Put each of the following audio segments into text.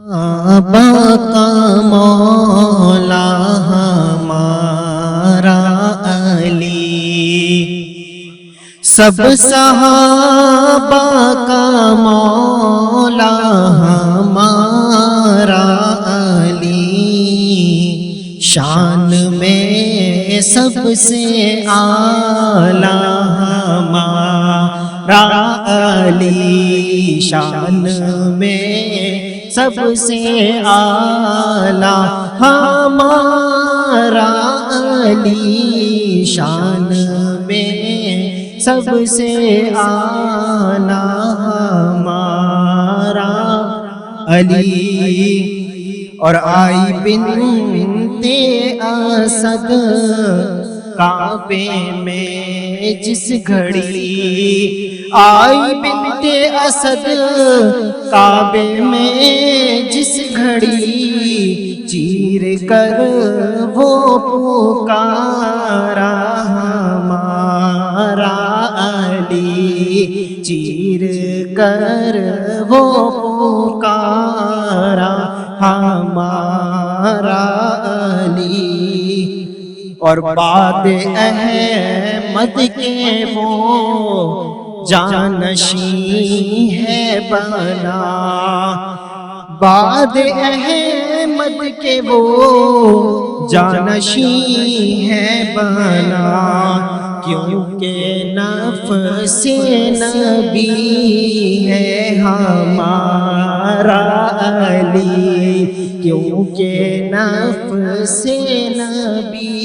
صحابہ کا مولا ہمارا علی، سب صحابہ کا مولا ہمارا علی، شان میں سب سے اعلیٰ ہمارا علی، شان میں سب سے اعلیٰ ہمارا علی، شان میں سب سے اعلیٰ ہمارا علی۔ اور آئی بنت اسد کعبے میں جس گھڑی، آئی بنت اسد کعبے میں جس گھڑی، چیر کر وہ پکارا ہمارا علی، چیر کر وہ پکارا ہمارا علی۔ اور بعد احمد کے وہ جانشین ہے بنا، بعد احمد کے وہ جانشین ہے بنا، کیونکہ نفس نبی ہے ہمارا علی، کیونکہ نفس نبی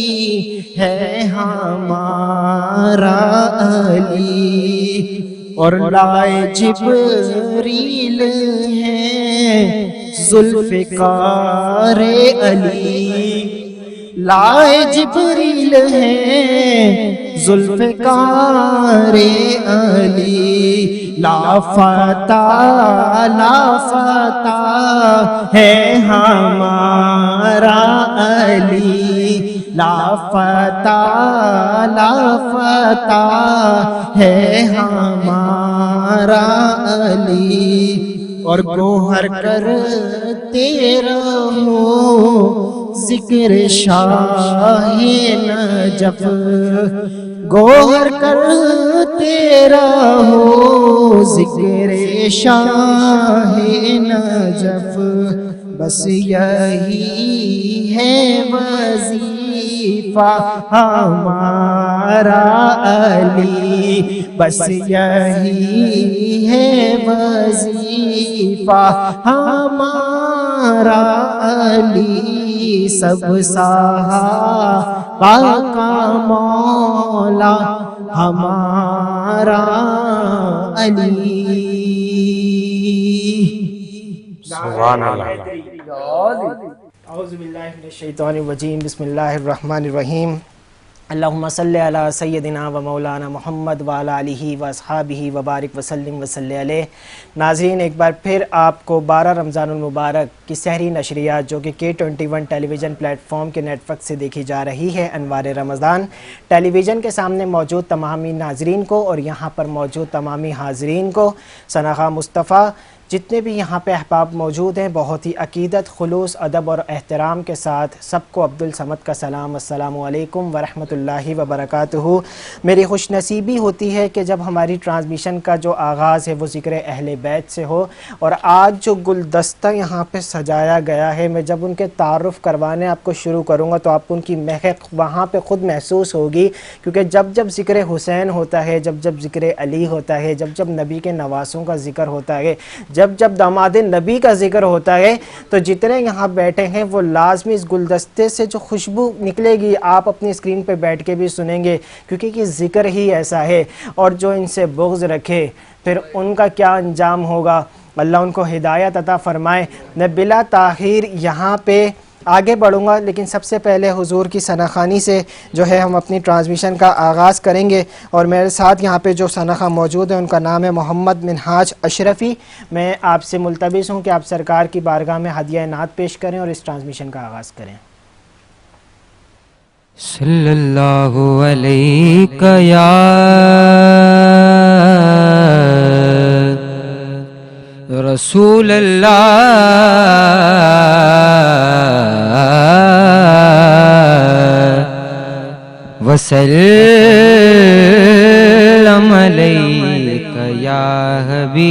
ہے ہمارا علی۔ اور لائے جبریل ہے ذوالفقار علی، لائے جبریل ہے ذوالفقار علی، لافتہ لافتہ ہے ہمارا علی، لافتہ لافتہ ہے ہمارا علی۔ اور گوہر کرتے رہو ذکر شاہ نجف، گوہر کرتے رہو ذکر شاہ نجف، بس یہی ہے وظیفہ ہمارا علی، بس یہی ہے وظیفہ ہمارا علی، سب صحابہ کا مولا ہمارا علی۔ سبحان اللہ۔ اعوذ باللہ من الشیطان الرجیم، بسم اللہ الرحمن الرحیم، اللہم صلی علی سیدنا و مولانا محمد وعلی آلہ و اصحابہ وبارک وسلم وصلی علیہ۔ ناظرین، ایک بار پھر آپ کو 12 رمضان المبارک کی سحری نشریات جو کہ K21 ٹیلی ویژن پلیٹ فارم کے نیٹ ورک سے دیکھی جا رہی ہے، انوار رمضان، ٹیلی ویژن کے سامنے موجود تمامی ناظرین کو اور یہاں پر موجود تمامی حاضرین کو ثناء مصطفیٰ، جتنے بھی یہاں پہ احباب موجود ہیں، بہت ہی عقیدت، خلوص، ادب اور احترام کے ساتھ سب کو عبدالصمد کا سلام، السلام علیکم ورحمۃ اللہ وبرکاتہ۔ میری خوش نصیبی ہوتی ہے کہ جب ہماری ٹرانسمیشن کا جو آغاز ہے وہ ذکر اہل بیت سے ہو، اور آج جو گلدستہ یہاں پہ سجایا گیا ہے، میں جب ان کے تعارف کروانے آپ کو شروع کروں گا تو آپ کو ان کی مہک وہاں پہ خود محسوس ہوگی، کیونکہ جب جب ذکر حسین ہوتا ہے، جب جب ذکر علی ہوتا ہے، جب جب نبی کے نواسوں کا ذکر ہوتا ہے، جب جب داماد نبی کا ذکر ہوتا ہے، تو جتنے یہاں بیٹھے ہیں وہ لازمی اس گلدستے سے جو خوشبو نکلے گی آپ اپنی اسکرین پہ بیٹھ کے بھی سنیں گے، کیونکہ یہ ذکر ہی ایسا ہے۔ اور جو ان سے بغض رکھے پھر ان کا کیا انجام ہوگا، اللہ ان کو ہدایت عطا فرمائے۔ میں بلا تاخیر یہاں پہ آگے بڑھوں گا، لیکن سب سے پہلے حضور کی ثناخوانی سے جو ہے ہم اپنی ٹرانسمیشن کا آغاز کریں گے، اور میرے ساتھ یہاں پہ جو ثناخواں موجود ہیں ان کا نام ہے محمد منہاج اشرفی۔ میں آپ سے ملتمس ہوں کہ آپ سرکار کی بارگاہ میں ہدیہ نعت پیش کریں اور اس ٹرانسمیشن کا آغاز کریں۔ صلی اللہ علیہ یا رسول اللہ وسلم علیک یا حبیب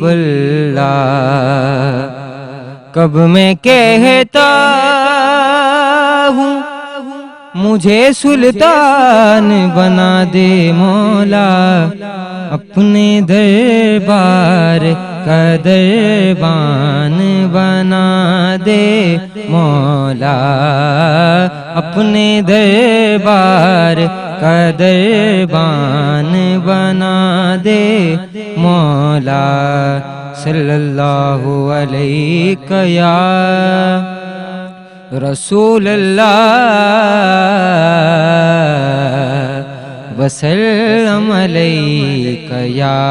اللہ. کب میں کہتا ہوں مجھے سلطان بنا دے مولا، اپنے دربار کا دربان بنا دے مولا، اپنے دربار کا دربان بنا دے مولا. صلی اللہ علیہ یا رسول اللہ وسلم علیک یا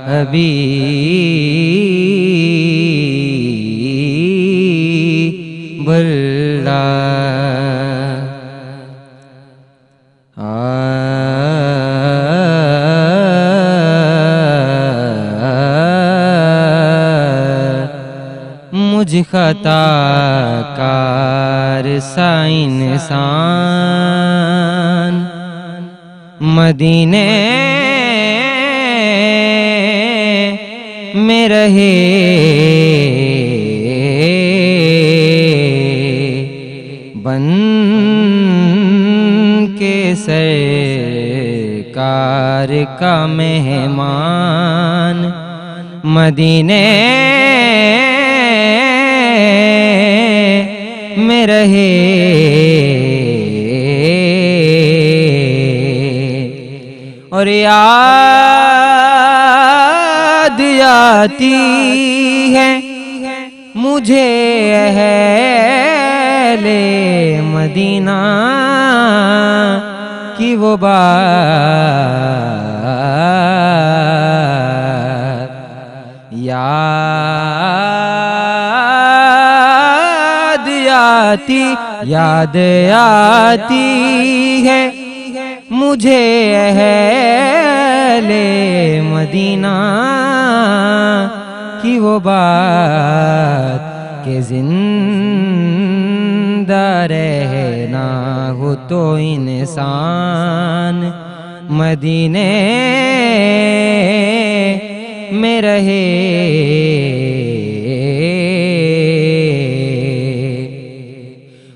حبیب اللہ. مجھ خطا کار سا انسان مدینے میں رہے، بن کے سرکار کا مہمان مدینے میں رہے، اور یاد آتی ہے مجھے اہل مدینہ کی وہ بات، یاد آتی ہے مجھے اہل مدینہ کی وہ بات کہ زندہ رہنا ہو تو انسان مدینے میں رہے،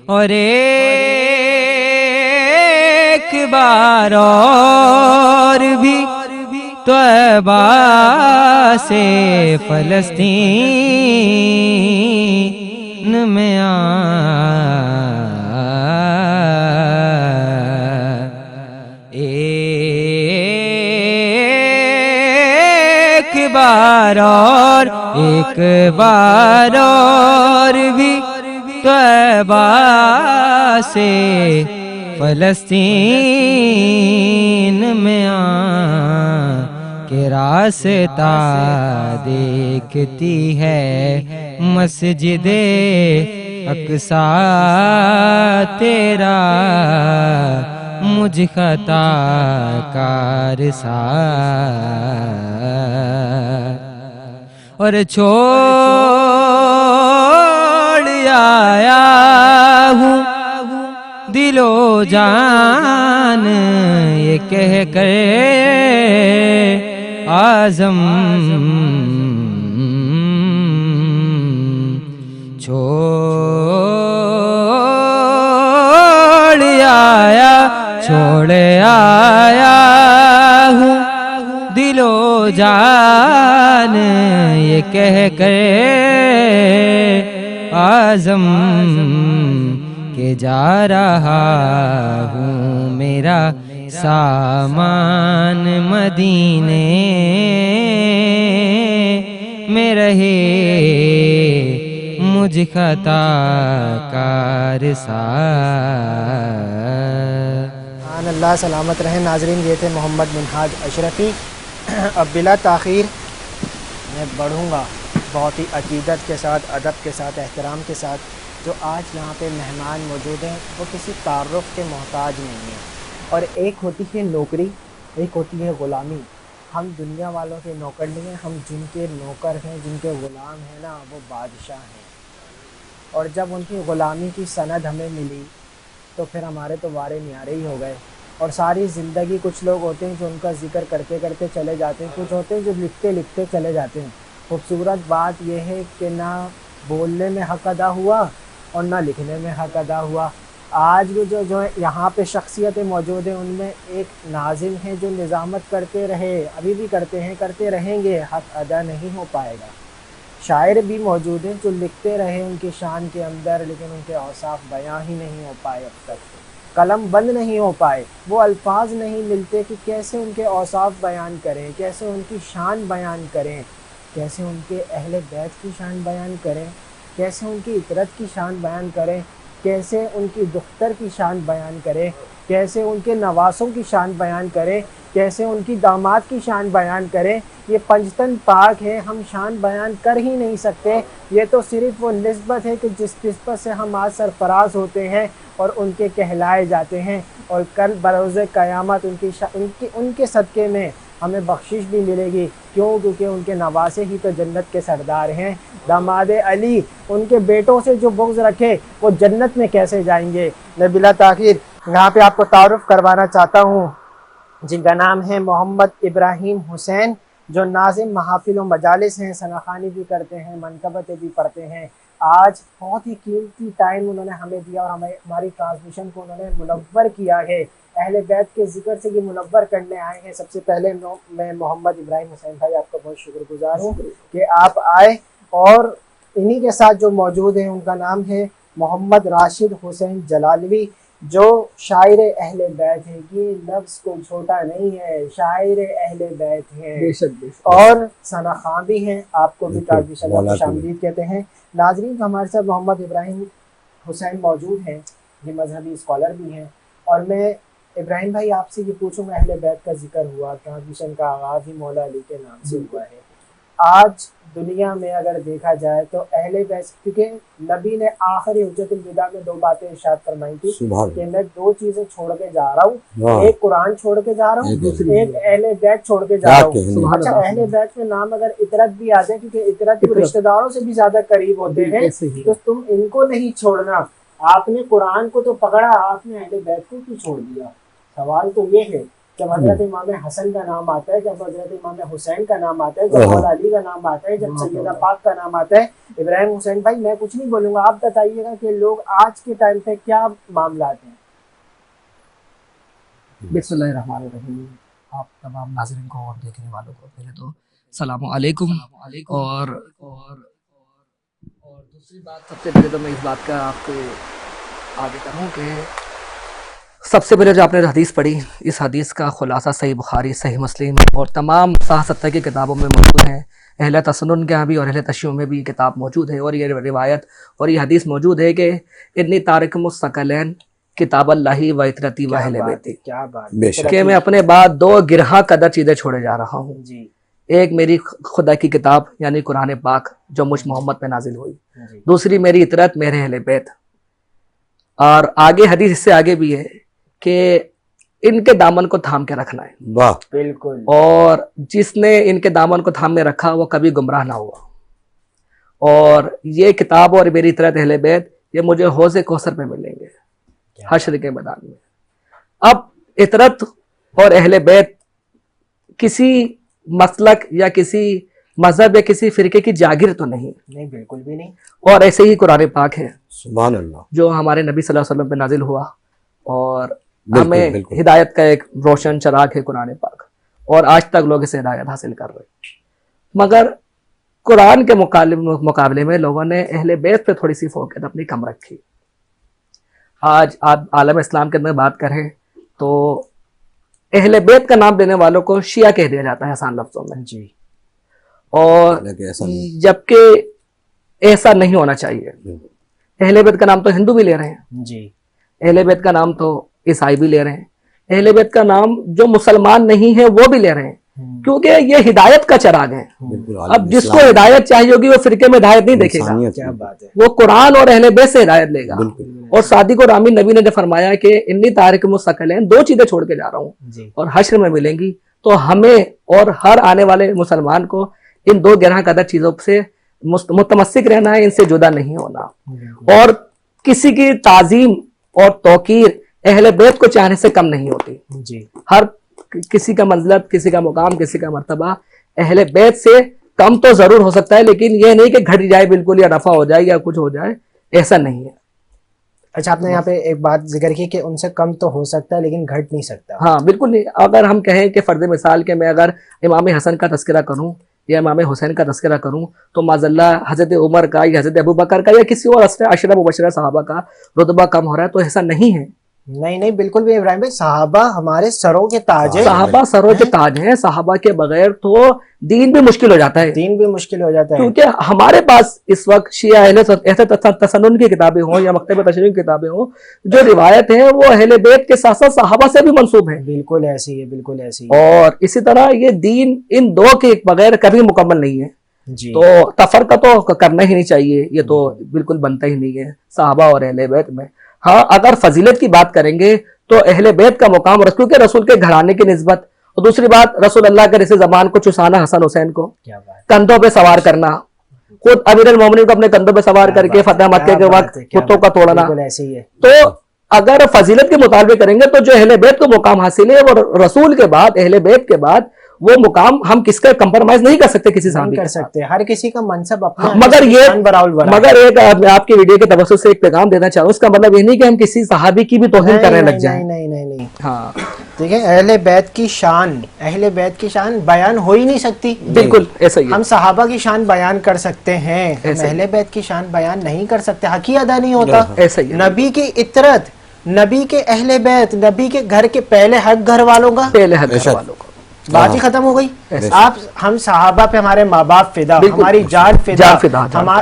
اور ایک بار اور بھی طیبہ سے فلسطین میں ایک بار اور بھی طیبہ سے فلسطین میں کہ راستہ دیکھتی ہے مسجد اقصیٰ تیرا، مجھ خطا کار سا اور چھوڑ آیا ہوں دل و جان یہ کہہ کر اعظم، چھوڑ آیا ہوں دل و جان یہ کہہ کر اعظم کہ جا رہا ہوں میرا سامان مدینے میں رہے، مجھ خطا کار سا. سبحان اللہ، سلامت رہیں ناظرین. یہ تھے محمد منہاج اشرفی. اب بلا تاخیر میں بڑھوں گا بہت ہی عقیدت کے ساتھ، ادب کے ساتھ، احترام کے ساتھ. جو آج یہاں پہ مہمان موجود ہیں وہ کسی تعارف کے محتاج نہیں ہیں. اور ایک ہوتی ہے نوکری ایک ہوتی ہے غلامی. ہم دنیا والوں کے نوکر نہیں ہیں, ہم جن کے نوکر ہیں, جن کے غلام ہیں نا, وہ بادشاہ ہیں. اور جب ان کی غلامی کی سند ہمیں ملی تو پھر ہمارے تو وارے نیارے ہی ہو گئے. اور ساری زندگی کچھ لوگ ہوتے ہیں جو ان کا ذکر کرتے کرتے چلے جاتے ہیں, کچھ ہوتے ہیں جو لکھتے لکھتے چلے جاتے ہیں. خوبصورت بات یہ ہے کہ نہ بولنے میں حق ادا ہوا اور نہ لکھنے میں حق ادا ہوا. آج بھی جو یہاں پہ شخصیتیں موجود ہیں, ان میں ایک ناظم ہیں جو نظامت کرتے رہے, ابھی بھی کرتے ہیں, کرتے رہیں گے, حق ادا نہیں ہو پائے گا. شاعر بھی موجود ہیں جو لکھتے رہے ان کی شان کے اندر, لیکن ان کے اوصاف بیاں ہی نہیں ہو پائے, اب تک قلم بند نہیں ہو پائے, وہ الفاظ نہیں ملتے کہ کیسے ان کے اوصاف بیان کریں, کیسے ان کی شان بیان کریں, کیسے ان کے اہل بیت کی شان بیان کریں, کیسے ان کی اطرت کی شان بیان کریں, کیسے ان کی دختر کی شان بیان کریں, کیسے ان کے نواسوں کی شان بیان کریں, کیسے ان کی داماد کی شان بیان کریں. یہ پنجتن پاک ہے, ہم شان بیان کر ہی نہیں سکتے. یہ تو صرف وہ نسبت ہے کہ جس نسبت سے ہم آج سرفراز ہوتے ہیں اور ان کے کہلائے جاتے ہیں, اور کل بروز قیامت ان کے صدقے میں ہمیں بخشش بھی ملے گی. کیوں؟ کیونکہ ان کے نواسے ہی تو جنت کے سردار ہیں. داماد علی, ان کے بیٹوں سے جو بغض رکھے وہ جنت میں کیسے جائیں گے. میں بلا تاخیر یہاں پہ آپ کو تعارف کروانا چاہتا ہوں, جن کا نام ہے محمد ابراہیم حسین, جو ناظم محافل و مجالس ہیں, ثناخوانی بھی کرتے ہیں, منقبتیں بھی پڑھتے ہیں. آج بہت ہی قیمتی ٹائم انہوں نے ہمیں دیا اور ہماری ٹرانسمیشن کو انہوں نے منور کیا ہے. اہل بیت کے ذکر سے یہ منور کرنے آئے ہیں. سب سے پہلے میں محمد ابراہیم حسین بھائی آپ کا بہت شکر گزار ہوں کہ آپ آئے, اور انہی کے ساتھ جو موجود ہیں ان کا نام ہے محمد راشد حسین جلالوی, جو شاعر اہل بیت ہیں. یہ لفظ کوئی چھوٹا نہیں ہے, شاعر اہل بیت ہیں اور ثناخواں بھی ہیں. آپ کو بھی ٹرانسمیشن میں خوش آمدید کہتے ہیں. ناظرین, ہمارے ساتھ محمد ابراہیم حسین موجود ہیں, یہ مذہبی اسکالر بھی ہیں. اور میں ابراہیم بھائی آپ سے یہ پوچھوں گا, اہل بیت کا ذکر ہوا, ٹرانسمیشن کا آغاز ہی مولا علی کے نام سے ہوا ہے. آج دنیا میں اگر دیکھا جائے تو اہل بیت, کیونکہ نبی نے آخری حجت الوداع میں 2 باتیں ارشاد فرمائی تھی کہ میں 2 چیزیں چھوڑ کے جا رہا ہوں, ایک قرآن چھوڑ کے جا رہا ہوں, ایک اہل بیت چھوڑ کے جا رہا ہوں. اچھا, اہل بیت میں نام اگر اطرت بھی آتے ہیں, کیونکہ اطرت رشتہ داروں سے بھی زیادہ قریب ہوتے ہیں, تو تم ان کو نہیں چھوڑنا. آپ نے قرآن کو تو پکڑا, آپ نے اہل بیت کو کیوں چھوڑ دیا؟ سوال تو یہ ہے. جب حضرت امام حسن کا نام آتا ہے, جب حضرت امام حسین کا نام آتا ہے, جب مولا علی کا نام آتا ہے, جب سیدہ پاک کا نام آتا ہے, ابراہیم حسین بھائی میں کچھ نہیں بولوں گا, آپ بتائیے گا کہ لوگ آج کے ٹائم پہ کیا معاملات ہیں. بسم اللہ الرحمن الرحیم. آپ تمام ناظرین کو اور دیکھنے والوں کو پہلے تو السلام علیکم. اور دوسری بات, سب سے پہلے تو میں اس بات کا آپ کے آگے کروں کہ سب سے پہلے جو آپ نے حدیث پڑھی, اس حدیث کا خلاصہ صحیح بخاری, صحیح مسلم اور تمام صحاح 70 کی کتابوں میں موجود ہیں. اہل تسنن کے یہاں بھی اور اہل تشیع میں بھی یہ کتاب موجود ہے, اور یہ روایت اور یہ حدیث موجود ہے کہ انی تارک مستقلین کتاب اللہ و اطرتی و اہل بیتی, کیا بات, کہ میں اپنے بعد 2 گرہا قدر چیزیں چھوڑے جا رہا ہوں. جی, ایک میری خدا کی کتاب یعنی قرآن پاک جو مجھ محمد پہ نازل ہوئی, دوسری میری اطرت, میرے اہل بیت. اور آگے حدیث اس سے آگے بھی ہے کہ ان کے دامن کو تھام کے رکھنا ہے. واہ, بالکل. اور جس نے ان کے دامن کو تھام میں رکھا وہ کبھی گمراہ نہ ہوا. اور یہ کتاب اور میری اطرت اہل بیت یہ مجھے حوض کوثر پہ ملیں گے حشر کے میدان میں. اب اطرت اور اہل بیت کسی مسلک یا کسی مذہب یا کسی فرقے کی جاگیر تو نہیں, بالکل بھی نہیں. اور ایسے ہی قرآن پاک ہے سبحان اللہ, جو ہمارے نبی صلی اللہ علیہ وسلم پہ نازل ہوا, اور بالکل, ہمیں بالکل. ہدایت کا ایک روشن چراغ ہے قرآن پاک, اور آج تک لوگ اسے ہدایت حاصل کر رہے ہیں. مگر قرآن کے مقابلے میں لوگوں نے اہل بیت پہ تھوڑی سی فوقیت اپنی کم رکھی. آج آپ عالم اسلام کے اندر بات کریں تو اہل بیت کا نام دینے والوں کو شیعہ کہہ دیا جاتا ہے آسان لفظوں میں. جی, اور جبکہ ایسا نہیں ہونا چاہیے. اہل بیت کا نام تو ہندو بھی لے رہے ہیں, جی, اہل بیت کا نام تو عیسائی بھی لے رہے ہیں, اہل بیت کا نام جو مسلمان نہیں ہے وہ بھی لے رہے ہیں, کیونکہ یہ ہدایت کا چراغ ہے. اب جس کو ہدایت چاہیے ہوگی وہ فرقے میں ہدایت نہیں دیکھے گا, کیا بات ہے. وہ قرآن اور اہل بیت سے ہدایت لے گا. اور صادق اور امین نبی نے جو فرمایا کہ انی تارک مستقلین, 2 چیزیں چھوڑ کے جا رہا ہوں اور حشر میں ملیں گی, تو ہمیں اور ہر آنے والے مسلمان کو ان 2 گراں قدر چیزوں سے متمسک رہنا ہے, ان سے جدا نہیں ہونا. اور کسی کی تعظیم اور توقیر اہل بیت کو چاہنے سے کم نہیں ہوتی. ہر کسی کا منزلت, کسی کا مقام, کسی کا مرتبہ اہل بیت سے کم تو ضرور ہو سکتا ہے, لیکن یہ نہیں کہ گھٹ جائے بالکل یا رفع ہو جائے یا کچھ ہو جائے, ایسا نہیں ہے. اچھا, آپ نے یہاں پہ ایک بات ذکر کی کہ ان سے کم تو ہو سکتا ہے لیکن گھٹ نہیں سکتا. ہاں بالکل نہیں. اگر ہم کہیں کہ فرض مثال کہ میں اگر امام حسن کا تذکرہ کروں یا امام حسین کا تذکرہ کروں تو معذاللہ حضرت عمر کا یا حضرت ابوبکر کا یا کسی اور عشرہ مبشرہ صحابہ کا رتبہ کم ہو رہا ہے, تو ایسا نہیں ہے. نہیں بالکل بھی ابراہیم بھائی, صحابہ ہمارے سروں کے تاج ہیں. صحابہ سروں کے تاج ہیں. صحابہ کے بغیر تو دین بھی مشکل ہو جاتا ہے. دین بھی مشکل ہو جاتا ہے, کیونکہ ہمارے پاس اس وقت شیعہ اہل تسنن کی کتابیں ہوں یا مکتب تشریح کی کتابیں ہوں, جو روایت ہیں وہ اہل بیت کے ساتھ ساتھ صحابہ سے بھی منسوب ہیں. بالکل ایسی ہے, بالکل ایسی. اور اسی طرح یہ دین ان 2 کے بغیر کبھی مکمل نہیں ہے. تو تفرقہ تو کرنا ہی نہیں چاہیے, یہ تو بالکل بنتا ہی نہیں ہے صحابہ اور اہل بیت میں. ہاں اگر فضیلت کی بات کریں گے تو اہل بیت کا مقام, کیونکہ رسول کے گھرانے کی نسبت, اور دوسری بات رسول اللہ کے رشتے زبان کو چسانا حسن حسین کو, کندھوں پہ سوار کرنا, خود امیر المومنین کو اپنے کندھوں پہ سوار کر کے فتح مکہ کے وقت کتوں کا توڑنا. تو اگر فضیلت کے مطالبے کریں گے تو جو اہل بیت کو مقام حاصل ہے, وہ رسول کے بعد اہل بیت کے بعد وہ مقام ہم کس کا کمپرمائز نہیں کر سکتے کسی صحابی کر سکتے. ہر کسی کا منصب اپنا, مگر ایک آپ کی ویڈیو کے توسط سے ایک پیغام دینا چاہوں, اس کا مطلب یہ نہیں کہ ہم کسی صحابی کی بھی توہین کرنے لگ جائیں. نہیں. ہاں دیکھیں, اہل بیت کی شان بیان ہو ہی نہیں سکتی. بالکل ایسا ہی. ہم صحابہ کی شان بیان کر سکتے ہیں, اہل بیت کی شان بیان نہیں کر سکتے, حق ہی ادا نہیں ہوتا. ایسا ہی. نبی کی اطرت, نبی کے اہل بیت, نبی کے گھر کے پہلے حق گھر والوں کا, پہلے حق گھر والوں کا, بات ہی ختم ہو گئی. ہم صحابہ پہ ہمارے ماں باپ فدا, ہماری جان فدا,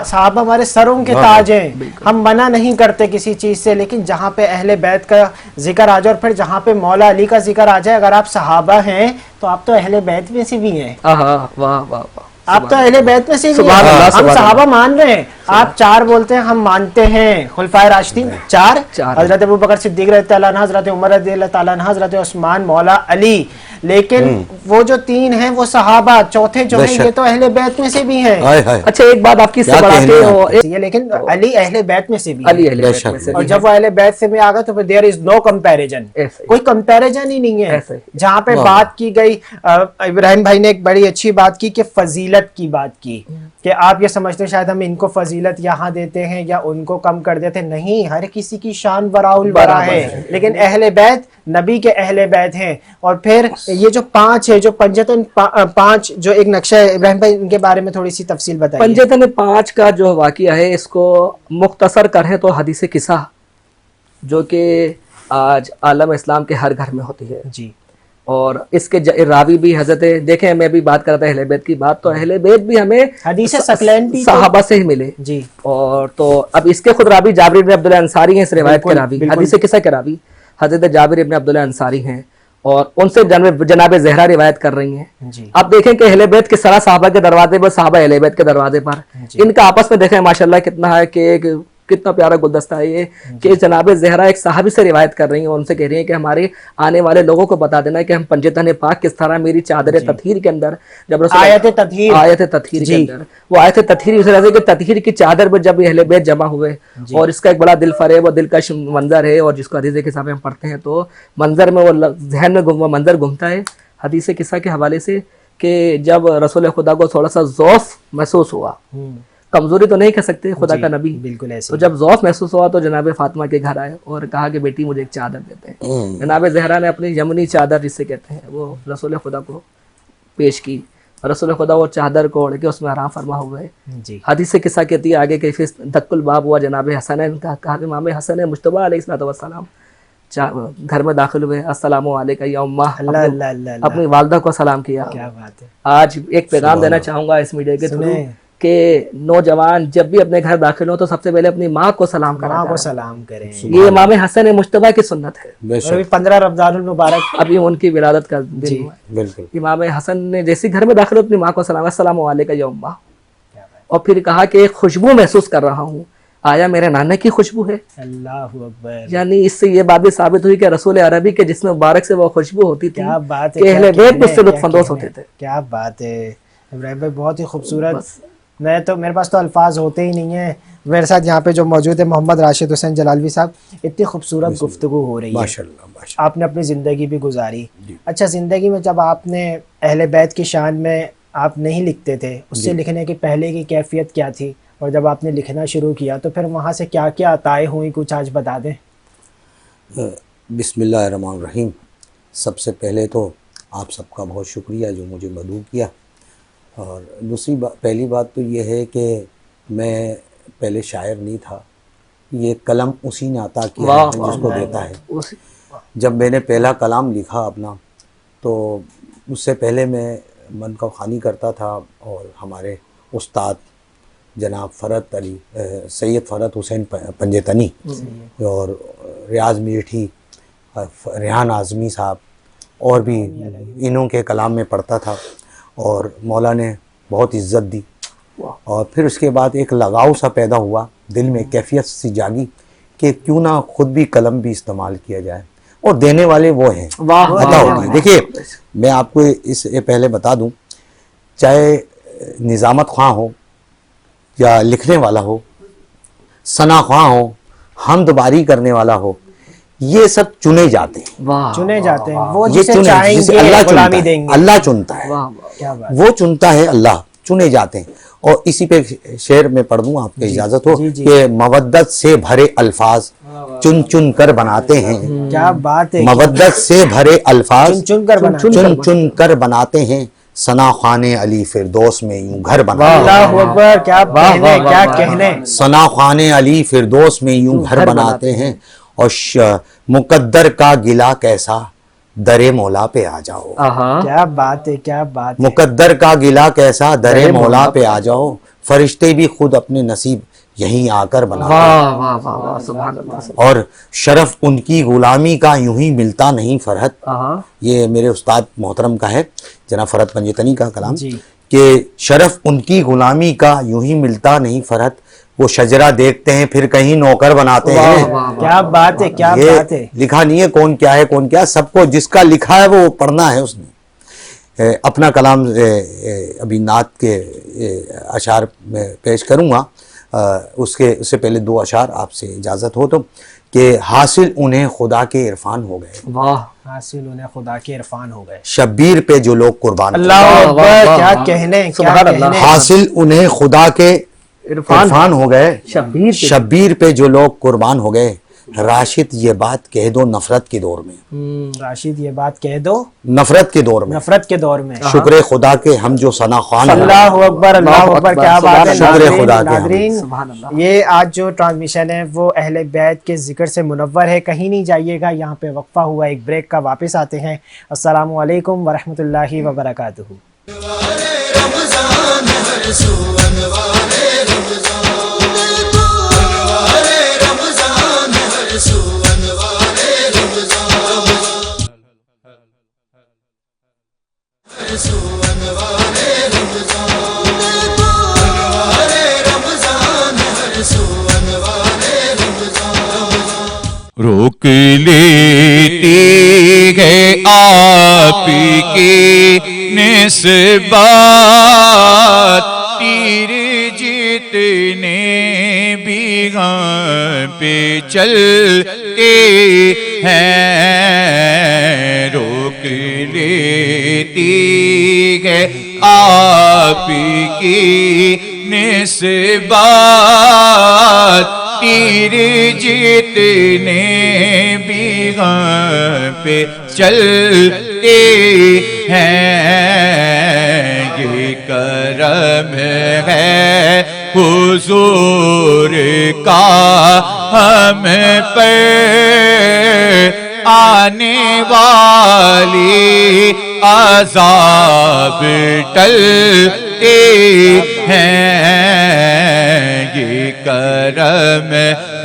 صحابہ ہمارے سروں کے تاج ہیں. ہم منع نہیں کرتے کسی چیز سے, لیکن جہاں پہ اہل بیت کا ذکر آ جائے اور پھر جہاں پہ مولا علی کا ذکر آ جائے, اگر آپ صحابہ ہیں تو آپ تو اہل بیت میں سے بھی ہیں. آپ تو اہل بیت میں سے بھی ہیں. ہم صحابہ مان رہے ہیں, آپ 4 بولتے ہیں, ہم مانتے ہیں. خلفائے راشدین 4, حضرت ابوبکر صدیق رضی اللہ عنہ, حضرت عمر رضی اللہ تعالیٰ عنہ, حضرت عثمان, مولا علی. لیکن وہ جو 3 ہیں وہ صحابہ, چوتھے جو ہیں یہ تو اہل بیت میں سے بھی ہیں. اچھا ایک بات آپ کی سے بڑھاتے ہو, لیکن علی اہل بیت میں سے بھی علی اہل بیت میں سے, اور جب وہ اہل بیت سے بھی آ گئے تو پھر there is no comparison, کوئی کمپیریزن ہی نہیں ہے. جہاں پہ بات کی گئی, ابراہیم بھائی نے ایک بڑی اچھی بات کی کہ فضیلت کی بات کی, کہ آپ یہ سمجھتے ہیں شاید ہم ان کو فضیلت یہاں دیتے ہیں یا ان کو کم کر دیتے ہیں. نہیں, ہر کسی کی شان براء البراء ہے, لیکن اہل بیت نبی کے اہل بیت ہیں. اور پھر یہ جو 5 ہے, جو پنجتن 5 جو ایک نقشہ ہے, ابراہیم بھائی ان کے بارے میں تھوڑی سی تفصیل بتائیے. پنجتن 5 کا جو واقعہ ہے, اس کو مختصر کریں تو حدیث قصہ, جو کہ آج عالم اسلام کے ہر گھر میں ہوتی ہے. جی. اور اس کے راوی بھی حضرت, دیکھیں میں بھی بات کرتا اہل بیت کی بات, تو اہل بیت بھی ہمیں حدیث ثقلین بھی صحابہ سے ہی ملے. جی. اور تو اب اس کے خود راوی جابر بن عبداللہ انصاری ہیں, اس روایت کے راوی, حدیث قصہ کے راوی حضرت جابر بن عبداللہ انصاری ہیں, اور ان سے جناب زہرا روایت کر رہی ہیں. اب دیکھیں کہ اہل بیت کے سرا صحابہ کے دروازے پر, صحابہ اہل بیت کے دروازے پر, ان کا آپس میں دیکھیں ماشاءاللہ کتنا ہے, کہ کتنا پیارا گلدستہ ہے یہ, کہ جناب زہرا ایک صحابی سے روایت کر رہی ہیں, اور ان سے کہہ رہی ہیں کہ ہمارے آنے والے لوگوں کو بتا دینا کہ ہم پنجتن پاک کس طرح میری چادر تطہیر کے اندر, جب آیت تطہیر کے اندر, وہ آیت تطہیر اس طرح سے کہ تطہیر کی چادر پر جب اہل بیت جمع ہوئے, اور اس کا ایک بڑا دل فریب اور دلکش منظر ہے, اور جس کو حدیث قصہ میں ہم پڑھتے ہیں تو منظر میں وہ ذہن میں وہ منظر گھومتا ہے حدیث قصہ کے حوالے سے, کہ جب رسول خدا کو تھوڑا سا ذوف محسوس ہوا, کمزوری تو نہیں کہہ سکتے, خدا کا نبی, بالکل ایسے, تو جب ذوف محسوس ہوا تو جناب فاطمہ کے گھر آئے اور کہا کہ بیٹی مجھے ایک چادر دیتے ہیں. جناب زہرا نے اپنی یمنی چادر جس سے کہتے ہیں وہ رسول خدا کو پیش کی, رسول خدا وہ چادر کو اوڑھ کے اس میں آرام فرما ہوئے. حدیث قصہ کہتی ہے آگے کہ دک الباب ہوا, جناب حسنین کا کہا کہ امام حسن مجتبیٰ علیہ السلام گھر میں داخل ہوئے, السلام علیکم یا امہ, اپنی والدہ کو سلام کیا. کیا بات ہے. آج ایک پیغام دینا چاہوں گا اس میڈیا کے تھرو کہ نوجوان جب بھی اپنے گھر داخل ہو تو سب سے پہلے اپنی ماں کو سلام کرنا ماں کو سلام کریں. یہ امام حسن مجتبیٰ کی سنت ہے. بے اور شک ابھی 15 رمضان المبارک ابھی ان کی ولادت کا دن ہوا ہے. بالکل. امام حسن نے جیسے گھر میں داخل ہو اپنی ماں کو سلام السلام علیکم یا اماں, اور پھر کہا کہ ایک خوشبو محسوس کر رہا ہوں, آیا میرے نانا کی خوشبو ہے؟ اللہ اکبر. یعنی اس سے یہ بات بھی ثابت ہوئی کہ رسول عربی کے جسم مبارک سے وہ خوشبو ہوتی تھی کیا بات ہے, کہ اہل کیا بیت کہنے اس سے ہیں, لطف کیا اندوز کہنے ہوتے ہیں. تھے. کیا بات ہے ابراہیم بھائی, بہت ہی خوبصورت. میں تو میرے پاس تو الفاظ ہوتے ہی نہیں ہیں. میرے ساتھ یہاں پہ جو موجود ہے محمد راشد حسین جلالوی صاحب, اتنی خوبصورت گفتگو ہو رہی ہے. ماشاءاللہ ماشاءاللہ. آپ نے اپنی زندگی بھی گزاری. اچھا, زندگی میں جب آپ نے اہل بیت کی شان میں آپ نہیں لکھتے تھے, اس سے لکھنے کے پہلے کی کیفیت کیا تھی, اور جب آپ نے لکھنا شروع کیا تو پھر وہاں سے کیا کیا عطائیں ہوئیں, کچھ آج بتا دیں. بسم اللہ الرحمن الرحیم. سب سے پہلے تو آپ سب کا بہت شکریہ جو مجھے مدعو کیا, اور دوسری پہلی بات تو یہ ہے کہ میں پہلے شاعر نہیں تھا, یہ قلم اسی نے عطا کیا ہے جس کو دیتا ہے. جب میں نے پہلا کلام لکھا اپنا تو اس سے پہلے میں من کا خوانی کرتا تھا, اور ہمارے استاد جناب فرحت علی سید فرحت حسین پنجتنی اور ریاض میٹھی, ریحان اعظمی صاحب, اور بھی انہوں کے کلام میں پڑھتا تھا, اور مولا نے بہت عزت دی. اور پھر اس کے بعد ایک لگاؤ سا پیدا ہوا دل میں, کیفیت سی جاگی کہ کیوں نہ خود بھی قلم بھی استعمال کیا جائے, اور دینے والے وہ ہیں, عطا ہوتی ہے. دیکھیے میں آپ کو اس سے پہلے بتا دوں, چاہے نظامت خواں ہو یا لکھنے والا ہو, ثنا خواں ہو, حمد باری کرنے والا ہو, یہ سب چنے جاتے ہیں. چنے جاتے ہیں وہ یہ جسے چاہیں جسے گے اللہ چنتا غلامی ہے, دیں گے. اللہ چنتا ہے, کیا بات. وہ چنتا ہے, اللہ چنے جاتے ہیں. اور اسی پہ شعر میں پڑھ دوں آپ کی اجازت ہو کہ مودت سے بھرے الفاظ چن چن کر بناتے ہیں. کیا بات ہے, مودت سے بھرے الفاظ چن کر بناتے ہیں. چن چن کر بناتے ہیں, ثنا خوان علی فردوس میں یوں گھر بناتے ہیں. اللہ اکبر, کیا کہنے, کیا کہنے. ثنا خوان علی فردوس میں یوں گھر بناتے ہیں, اور مقدر کا گلہ کیسا در مولا پہ آ جاؤ. کیا بات ہے, کیا بات ہے. مقدر کا گلہ کیسا در مولا پہ آ جاؤ, فرشتے بھی خود اپنے نصیب یہیں آ کر بناتے ہیں. اور شرف ان کی غلامی کا یوں ہی ملتا نہیں فرحت. یہ میرے استاد محترم کا ہے جناب فرحت پنجتنی کا کلام, کہ شرف ان کی غلامی کا یوں ہی ملتا نہیں فرحت, وہ شجرہ دیکھتے ہیں پھر کہیں نوکر بناتے ہیں. کیا بات ہے, کیا یہ بات ہے. لکھا نہیں ہے کون کیا ہے کون کیا, سب کو جس کا لکھا ہے وہ پڑھنا ہے اس نے. اپنا کلام ابھی نعت کے اشعار میں پیش کروں گا, اس سے پہلے دو اشعار آپ سے اجازت ہو تو, کہ حاصل انہیں خدا کے عرفان ہو گئے, حاصل انہیں خدا کے عرفان ہو گئے. شبیر پہ جو لوگ قربان. اللہ اکبر, کیا کہنے, کیا کہنے. حاصل انہیں خدا کے عرفان ہو گئے, شبیر پہ جو لوگ قربان ہو گئے. راشد یہ بات کہہ دو نفرت کے دور میں, راشد یہ بات کہہ دو نفرت کے دور میں, نفرت کے دور میں. شکر خدا کے ہم جو ثنا خوان ہیں. اللہ اکبر, اللہ اکبر, کیا بات ہے. شکر خدا کے. ناظرین, یہ آج جو ٹرانسمیشن ہے وہ اہل بیت کے ذکر سے منور ہے. کہیں نہیں جائیے گا, یہاں پہ وقفہ ہوا ایک بریک کا, واپس آتے ہیں. السلام علیکم ورحمۃ اللہ وبرکاتہ. روک لیتی ہے آپ کی نسبات, تیر جتنے بھی پہ چلتے ہیں. روک لیتی ہے آپ کی نسبات, تیر جتنے بھی پہ چلتے ہیں. یہ کرم ہے حضور کا ہم پر, آنے والی عذاب ٹلتے ہیں. کرم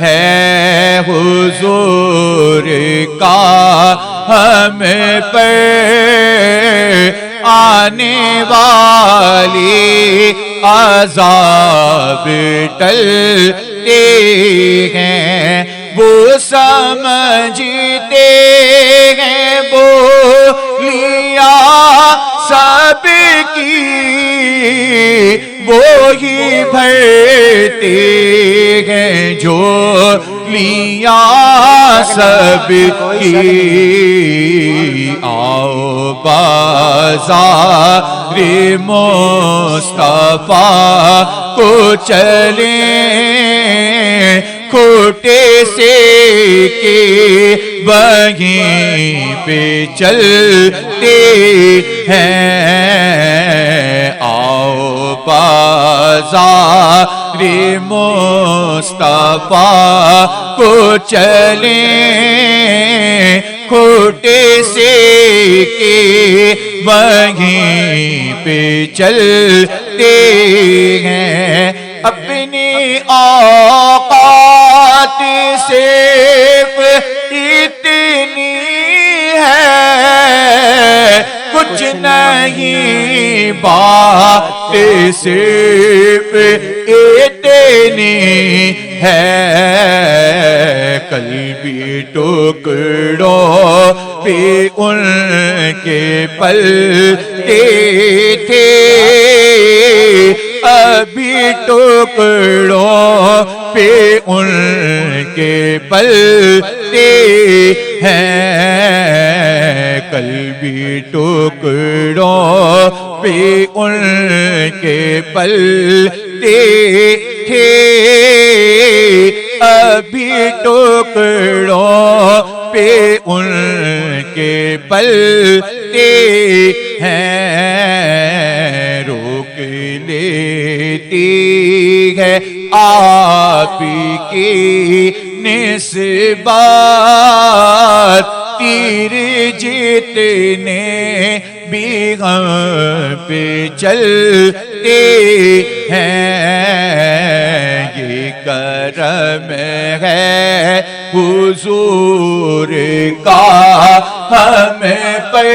ہے حضور کا ہم پر آنے والی عذاب ٹلتے ہیں وہ سمجھتے ہیں بولیاں سب کی وہی بھرتے ہیں جو لیاں سب کی آؤ بازار مصطفیٰ کو چلیں کھوٹے سے کے وہیں پہ چلتے ہیں آؤ بازار مصطفیٰ کو چلیں کھوٹے سے کے وہیں پہ چلتے ہیں اپنی اوقات صرف اتنی ہے کچھ نہیں بات صرف اتنی ہے قلبی ٹکڑوں پہ ان کے پلتے تھے ابھی ٹکڑوں پہ ان کے پلتے ہیں قلبی ٹکڑوں پہ ان کے پلتے تھے ابھی ٹکڑوں پہ ان کے پلتے ہیں روک لیتی ہے آپ کی نسبات تیر جتنے بھی غم پہ چلتے ہیں یہ کرم ہے حضور کا ہم پر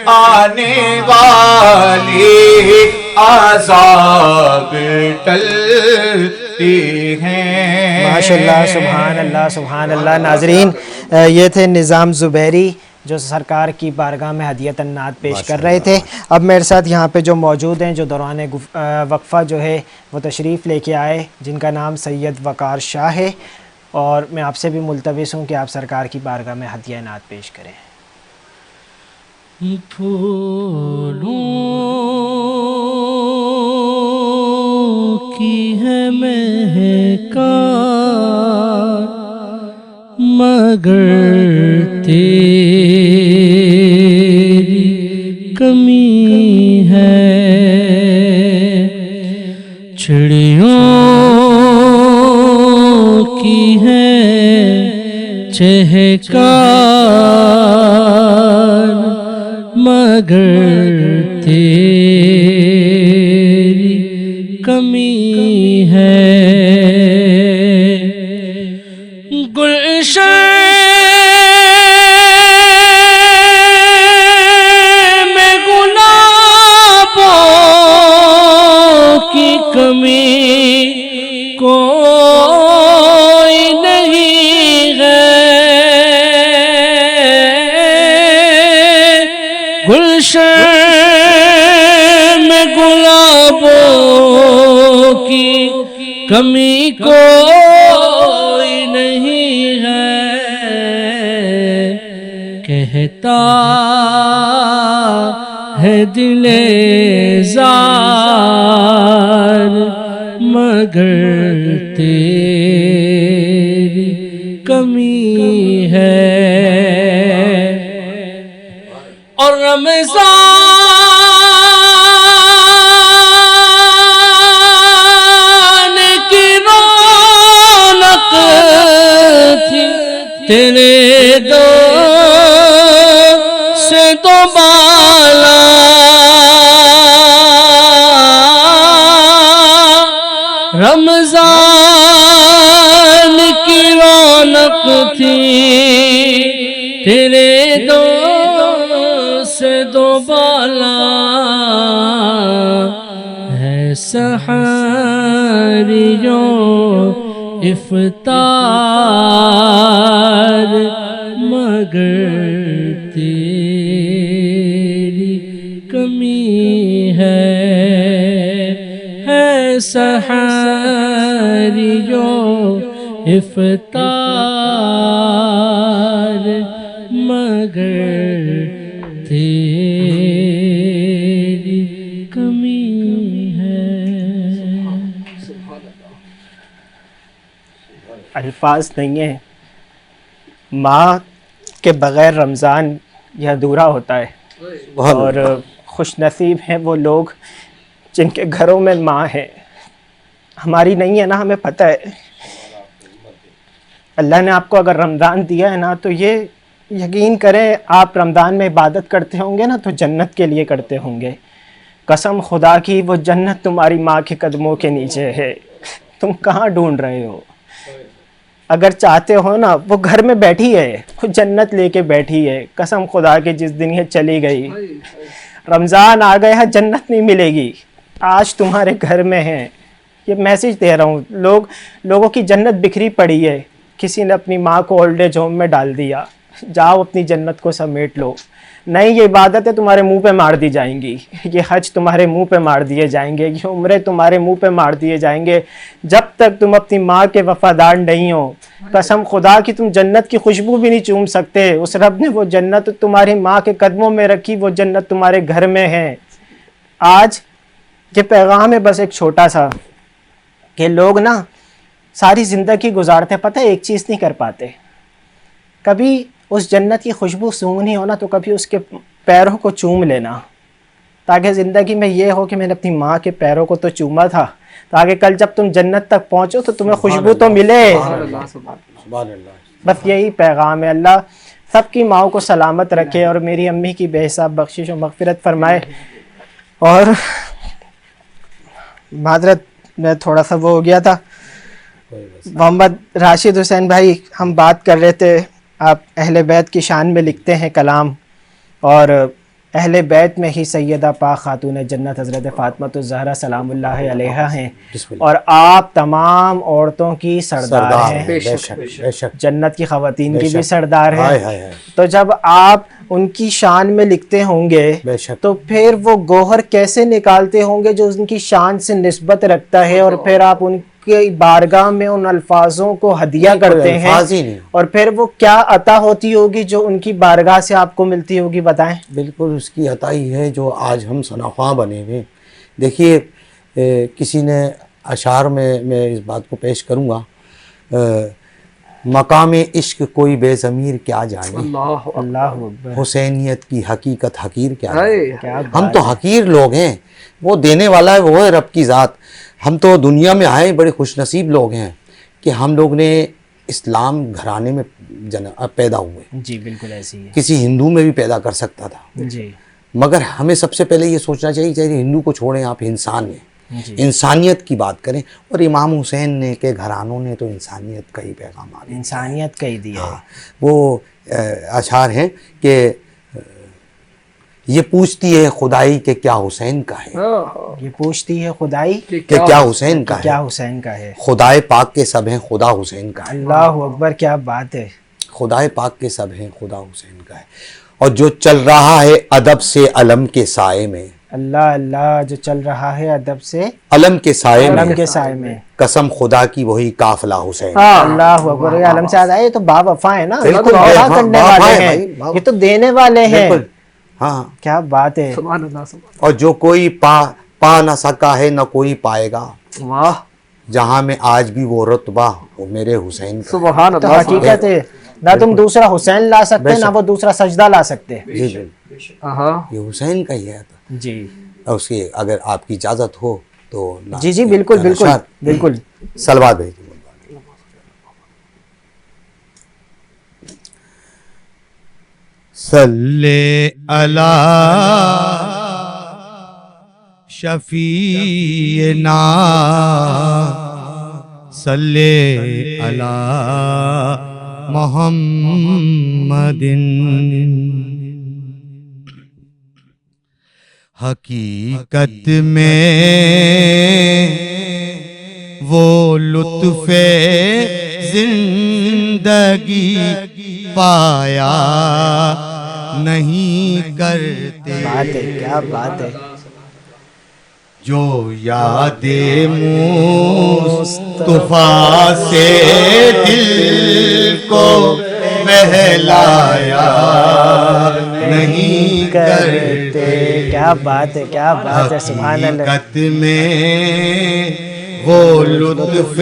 آنے والی عذاب ٹلتی ہیں۔ ماشاءاللہ، سبحان اللہ سبحان اللہ۔ ناظرین، یہ تھے نظام زبیری جو سرکار کی بارگاہ میں ہدیۃ النعت پیش کر رہے تھے۔ اب میرے ساتھ یہاں پہ جو موجود ہیں، جو دوران وقفہ جو ہے وہ تشریف لے کے آئے، جن کا نام سید وقار شاہ ہے، اور میں آپ سے بھی ملتمس ہوں کہ آپ سرکار کی بارگاہ میں ہدیہ نعت پیش کریں۔ پھولوں کی ہے مہکار مگر تیری کمی ہے، چڑیوں کی ہے چہکار مگر تیری کمی ہے، گلشن میں گلابوں کی کمی کوئی نہیں ہے، گلشن میں گلابوں کی کمی کوئی نہیں ہے، کہتا ہے دل زار مگر تیری کمی ہے، اور رمضان کی رونق تھی تیرے دو سے تو بالا، بالا ہے سحاریوں افطار مگر تیری کمی ہے سحاریوں افطار مگر تیری کمی ہے. الفاظ نہیں ہیں. ماں کے بغیر رمضان یہ ادھورا ہوتا ہے. اور خوش نصیب ہیں وہ لوگ جن کے گھروں میں ماں ہے. ہماری نہیں ہے نا, ہمیں پتہ ہے. اللہ نے آپ کو اگر رمضان دیا ہے نا تو یہ یقین کریں آپ رمضان میں عبادت کرتے ہوں گے نا تو جنت کے لیے کرتے ہوں گے. قسم خدا کی وہ جنت تمہاری ماں کے قدموں کے نیچے ہے. تم کہاں ڈھونڈ رہے ہو؟ اگر چاہتے ہو نا وہ گھر میں بیٹھی ہے, وہ جنت لے کے بیٹھی ہے. قسم خدا کے جس دن یہ چلی گئی, رمضان آ گیا, جنت نہیں ملے گی. آج تمہارے گھر میں ہے. یہ میسج دے رہا ہوں. لوگوں کی جنت بکھری پڑی ہے. کسی نے اپنی ماں کو اولڈ ایج ہوم میں ڈال دیا. جاؤ اپنی جنت کو سمیٹ لو. نہیں, یہ عبادتیں تمہارے منہ پہ مار دی جائیں گی, یہ حج تمہارے منہ پہ مار دیے جائیں گے, یہ عمرے تمہارے منہ پہ مار دیے جائیں گے. جب تک تم اپنی ماں کے وفادار نہیں ہو, قسم خدا کی تم جنت کی خوشبو بھی نہیں چوم سکتے. اس رب نے وہ جنت تمہاری ماں کے قدموں میں رکھی, وہ جنت تمہارے گھر میں ہے. آج یہ پیغام ہے بس ایک چھوٹا سا, کہ لوگ نا ساری زندگی گزارتے, پتہ ہے ایک چیز نہیں کر پاتے. کبھی اس جنت کی خوشبو سونگنی ہو نا تو کبھی اس کے پیروں کو چوم لینا, تاکہ زندگی میں یہ ہو کہ میں نے اپنی ماں کے پیروں کو تو چوما تھا, تاکہ کل جب تم جنت تک پہنچو تو تمہیں خوشبو تو ملے. بس یہی پیغام ہے. اللہ سب کی ماؤں کو سلامت رکھے اور میری امی کی بے حساب بخشش و مغفرت فرمائے. اور معذرت میں تھوڑا سا وہ ہو گیا تھا. محمد راشد حسین بھائی, ہم بات کر رہے تھے, آپ اہل بیت کی شان میں لکھتے ہیں کلام, اور اہل بیت میں ہی سیدہ پاک خاتون جنت حضرت فاطمہ الزہرا سلام اللہ علیہا ہیں, اور آپ تمام عورتوں کی سردار ہیں, بے شک جنت کی خواتین کی بھی سردار ہیں. تو جب آپ ان کی شان میں لکھتے ہوں گے تو پھر وہ گوہر کیسے نکالتے ہوں گے جو ان کی شان سے نسبت رکھتا ہے, اور پھر آپ ان کی بارگاہ میں ان الفاظوں کو ہدیہ کرتے ہیں, اور پھر وہ کیا عطا ہوتی ہوگی جو ان کی بارگاہ سے آپ کو ملتی ہوگی, بتائیں. بالکل اس کی عطا ہی ہے جو آج ہم ثناخواں بنے ہوئے. دیکھیے کسی نے اشعار میں اس بات کو پیش کروں گا, مقام عشق کوئی بے ضمیر کیا جانے, اللہ اکبر, حسینیت کی حقیقت حقیر کیا جانے. ہم تو حقیر لوگ ہیں, وہ دینے والا ہے وہ ہے رب کی ذات. ہم تو دنیا میں آئے بڑے خوش نصیب لوگ ہیں کہ ہم لوگ نے اسلام گھرانے میں پیدا ہوئے. جی بالکل ایسی ہے. کسی ہندو میں بھی پیدا کر سکتا تھا, جی مگر ہمیں سب سے پہلے یہ سوچنا چاہیے ہندو کو چھوڑیں, آپ انسان ہیں, انسانیت کی بات کریں. اور امام حسین نے کے گھرانوں نے تو انسانیت کا ہی پیغام آ دیا, انسانیت کا ہی دیا. وہ اشعار ہیں کہ یہ پوچھتی ہے خدائی کہ کیا حسین کا ہے, یہ پوچھتی ہے خدائی کہ کیا حسین کا ہے, کیا حسین کا ہے. خدائے پاک کے سب ہیں خدا حسین کا ہے. اللہ اکبر, کیا بات ہے. خدائے پاک کے سب ہیں خدا حسین کا ہے. اور جو چل رہا ہے ادب سے علم کے سائے میں, اللہ اللہ, جو چل رہا ہے ادب سے علم کے سائے علم کے میں, سائے میں, قسم خدا کی وہی قافلہ حسین. اللہ اکبر. یہ علم سے آتا ہے, یہ تو با وفا ہے نا, یہ تو وفا کرنے والے ہیں, یہ تو دینے والے ہیں. ہاں کیا بات ہے. اور جو کوئی پا نہ سکا ہے نہ کوئی پائے گا, واہ, جہاں میں آج بھی وہ رتبہ وہ میرے حسین کا. سبحان تو اللہ. حقیقت ہے, نہ تم دوسرا حسین لا سکتے نہ وہ دوسرا سجدہ لا سکتے. جی جی, یہ حسین کا ہی ہے. جی اور اس کی اگر آپ کی اجازت ہو تو جی جی بالکل بالکل بالکل. سلوات بھیجیے. صلی علی شفیعنا صلی علی محمد. حقیقت میں وہ لطف زندگی پایا نہیں کرتے، بات ہے، کیا بات ہے، جو یاد مصطفیٰ سے دل کو بہلایا نہیں کرتے، کیا بات ہے، کیا بات ہے، سبحان اللہ، حقیقت میں وہ لطف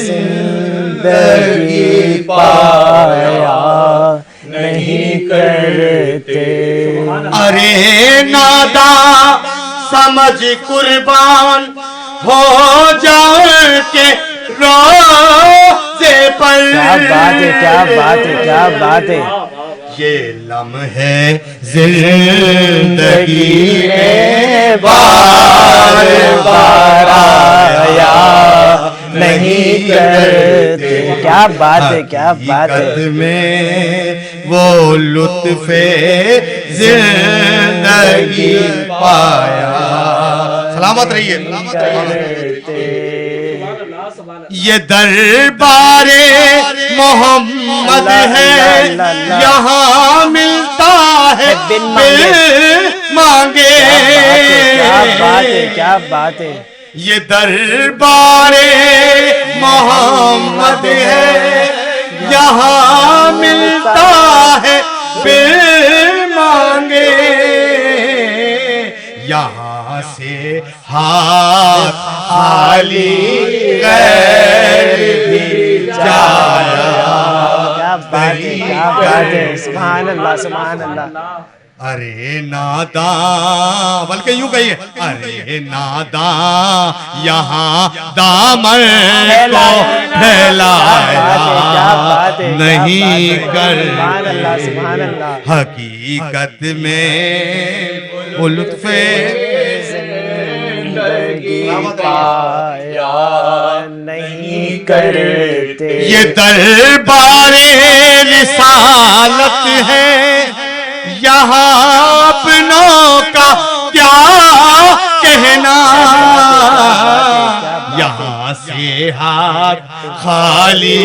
زندگی پایا نہیں کرتے، ارے ناداں سمجھ قربان ہو جاؤ کے روزے پر، کیا بات ہے، کیا بات ہے، کیا بات ہے، یہ لمحے زندگی میں بار بار آیا نہیں کرتے، کیا بات ہے، کیا بات ہے، حقیقت میں وہ لطف زندگی پایا. سلامت رہیے. یہ دربار محمد ہے، یہاں ملتا ہے بن مانگے. کیا بات ہے، کیا بات ہے، یہ دربار محمد ہے، یہاں ملتا ہے بن مانگے. یہاں سے ہاتھ خالی غیر بھی جایا. کیا بات ہے، کیا بات ہے، سبحان اللہ، سبحان اللہ، ارے ناداں، بلکہ یوں کہیے، ارے ناداں یہاں دامن کو پھیلایا نہیں سبحان اللہ، سبحان کرتے. اللہ، حقیقت میں وہ لطف زندگی پایا نہیں کرتے، یہ دربار رسالت ہے، یہاں اپنوں کا کیا کہنا. یہاں سے ہاتھ خالی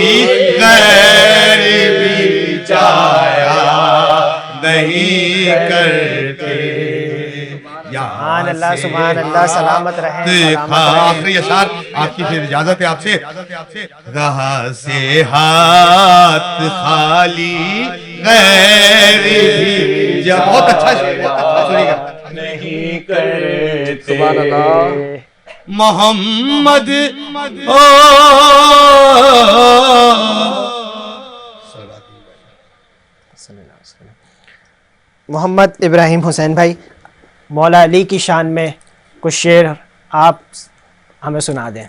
غیر بھی جایا نہیں کرتے. سبحان اللہ، سبحان اللہ، سلامت رہیں، سلامت رہیں. آخری اشعار آپ کی پھر اجازت ہے آپ سے. رہا سے ہاتھ خالی غیر بھی جایا. بہت اچھا سنیے گا. نہیں کرتے، سبحان اللہ. محمد محمد ابراہیم حسین بھائی، مولا علی کی شان میں کچھ شعر آپ ہمیں سنا دیں،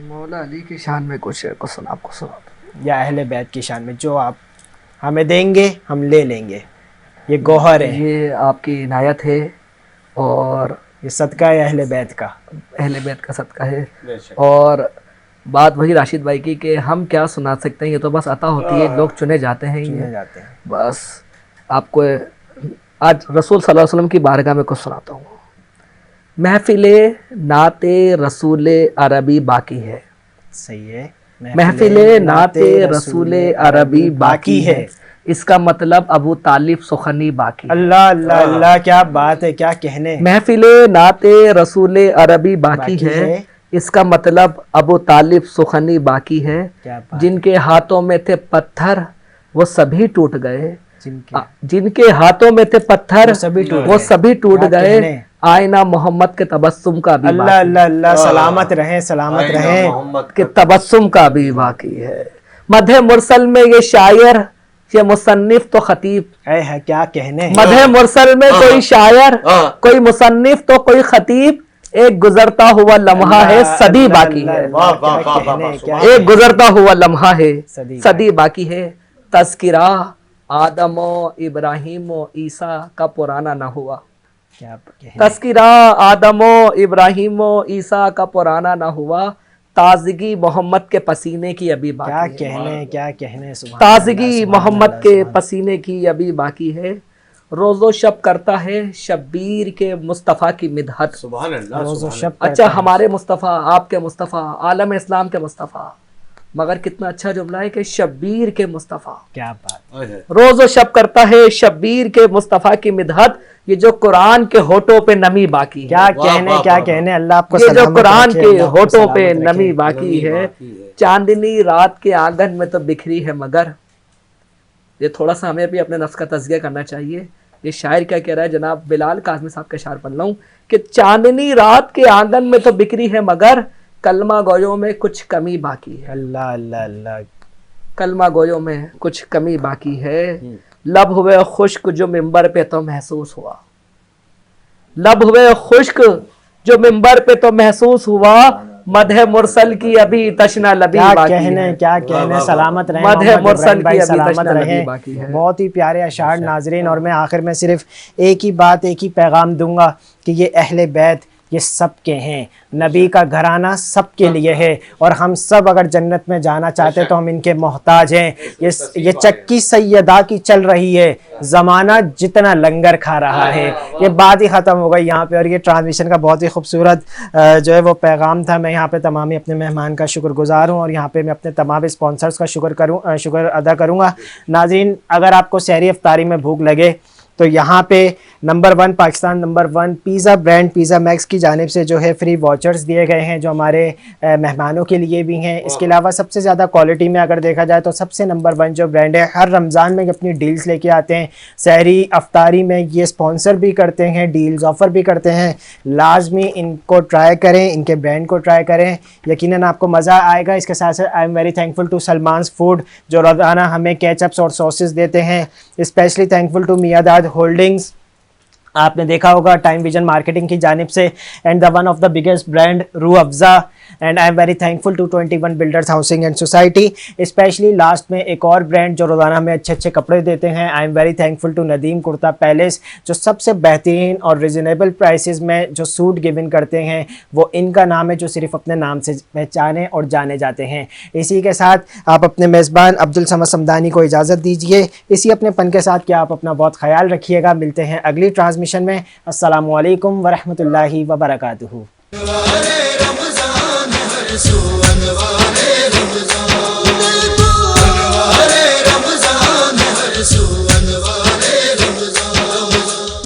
مولا علی کی شان میں کچھ شعر کو سنا، آپ کو سنا دیں. یا اہل بیت کی شان میں، جو آپ ہمیں دیں گے ہم لے لیں گے. یہ گوہر ہے، یہ آپ کی عنایت ہے اور یہ صدقہ ہے اہل بیت کا، اہل بیت کا صدقہ ہے. اور بات وہی راشد بھائی کی کہ ہم کیا سنا سکتے ہیں، یہ تو بس عطا ہوتی ہے، لوگ چنے جاتے ہیں. چنے جاتے ہیں. بس آپ کو آج رسول صلی اللہ علیہ وسلم کی بارگاہ میں کچھ سناتا ہوں. محفل نعت رسول عربی باقی ہے، صحیح ہے. محفل نعت رسول عربی باقی ہے، اس کا مطلب ابو طالب سخنی باقی. اللہ اللہ اللہ، کیا بات ہے، کیا کہنے. محفل نعت رسول عربی باقی ہے، اس کا مطلب ابو طالب سخنی باقی ہے. جن کے ہاتھوں میں تھے پتھر وہ سبھی ٹوٹ گئے، جن کے ہاتھوں میں تھے پتھر وہ سبھی ٹوٹ گئے. آئینہ محمد کے تبسم کا بھی اللہ اللہ اللہ، سلامت رہیں، سلامت رہیں. کے تبسم کا بھی باقی ہے. مدح مرسل میں یہ شاعر، یہ مصنف تو خطیب. اے ہے، کیا کہنے. مدح مرسل میں کوئی شاعر، کوئی مصنف تو کوئی خطیب. ایک گزرتا ہوا لمحہ ہے، صدی باقی ہے. ایک گزرتا ہوا لمحہ ہے، صدی باقی ہے. تذکرہ آدم و ابراہیم و عیسیٰ کا پرانا نہ ہوا. تذکرہ آدم و ابراہیم و عیسیٰ کا پرانا نہ ہوا. تازگی محمد کے پسینے کی ابھی باقی ہے. کیا کہنے، کیا کہنے. تازگی محمد کے پسینے کی ابھی باقی ہے. روز و شب کرتا ہے شبیر کے مصطفیٰ کی مدحت. سبحان اللہ. روز و شب اچھا ہمارے مصطفیٰ، آپ کے مصطفیٰ، عالم اسلام کے مصطفیٰ، مگر کتنا اچھا جملہ ہے کہ شبیر کے مصطفیٰ. کیا بات. روز و شب کرتا ہے شبیر کے مصطفیٰ کی مدحت، یہ جو قرآن کے ہونٹوں پہ نمی باقی ہے. کیا کہنے کیا کہنے. اللہ آپ کو یہ جو سلامت قرآن رکھے، کے اللہ آپ کو ہونٹوں پہ سلامت نمی رکھے. باقی ہے. چاندنی رات کے آنگن میں تو بکھری ہے مگر. یہ تھوڑا سا ہمیں بھی اپنے نفس کا تزکیہ کرنا چاہیے. یہ شاعر کیا کہہ رہا ہے، جناب بلال کاظمی صاحب کا اشعار پڑھ رہا ہوں کہ چاندنی رات کے آنگن میں تو بکھری ہے مگر کلمہ گویوں میں کچھ کمی باقی ہے. اللہ اللہ اللہ. کلمہ گویوں میں کچھ کمی باقی ہے. لب ہوئے خشک جو منبر پہ تو محسوس ہوا. لب ہوئے خشک جو منبر پہ تو محسوس ہوا. مدح مرسل کی ابھی تشنا لبی کیا باقی کہنے ہے. کیا کہنے. سلامت رہیں مدح محمد مرسل ابراہیم بھائی، کی ابھی سلامت تشنا لبی رہیں. باقی ہے. بہت ہی پیارے اشعار ناظرین. اور میں آخر میں صرف ایک ہی بات، ایک ہی پیغام دوں گا کہ یہ اہل بیت یہ سب کے ہیں. نبی کا گھرانہ سب کے لیے ہے، اور ہم سب اگر جنت میں جانا چاہتے تو ہم ان کے محتاج ہیں. یہ چکی سیدہ کی چل رہی ہے، زمانہ جتنا لنگر کھا رہا ہے. یہ بات ہی ختم ہو گئی یہاں پہ. اور یہ ٹرانسمیشن کا بہت ہی خوبصورت جو ہے وہ پیغام تھا. میں یہاں پہ تمام اپنے مہمان کا شکر گزار ہوں، اور یہاں پہ میں اپنے تمام اسپانسرز کا شکر ادا کروں گا. ناظرین، اگر آپ کو سحری افطاری میں بھوک لگے تو یہاں پہ number 1 Pakistan number 1 pizza brand Pizza Max کی جانب سے جو ہے فری واچرز دیے گئے ہیں، جو ہمارے مہمانوں کے لیے بھی ہیں. اس کے علاوہ سب سے زیادہ کوالٹی میں اگر دیکھا جائے تو سب سے نمبر 1 جو برانڈ ہے، ہر رمضان میں اپنی ڈیلز لے کے آتے ہیں. سحری افطاری میں یہ اسپانسر بھی کرتے ہیں، ڈیلز آفر بھی کرتے ہیں. لازمی ان کو ٹرائی کریں، ان کے برانڈ کو ٹرائی کریں، یقیناً آپ کو مزہ آئے گا. اس کے ساتھ ساتھ I am very thankful to Salman's food جو روزانہ ہمیں کیچپس اور سوسز دیتے ہیں. Especially thankful to Miadad holdings. آپ نے دیکھا ہوگا ٹائم ویژن مارکیٹنگ کی جانب سے. And the one of the biggest brand Rooh Afza. And I am very thankful to 21 builders housing and society. Specially last میں ایک اور برانڈ جو روزانہ ہمیں اچھے اچھے کپڑے دیتے ہیں. I am very thankful to Nadeem Kurta palace جو سب سے بہترین اور ریزنیبل پرائسز میں جو سوٹ گیون کرتے ہیں. وہ ان کا نام ہے جو صرف اپنے نام سے پہچانے اور جانے جاتے ہیں. اسی کے ساتھ آپ اپنے میزبان عبدالصمد صمدانی کو اجازت دیجیے اسی اپنے پن کے ساتھ کہ آپ اپنا بہت خیال رکھیے گا. ملتے ہیں اگلی ٹرانسمیشن میں. السلام علیکم ورحمۃ اللہ وبرکاتہ.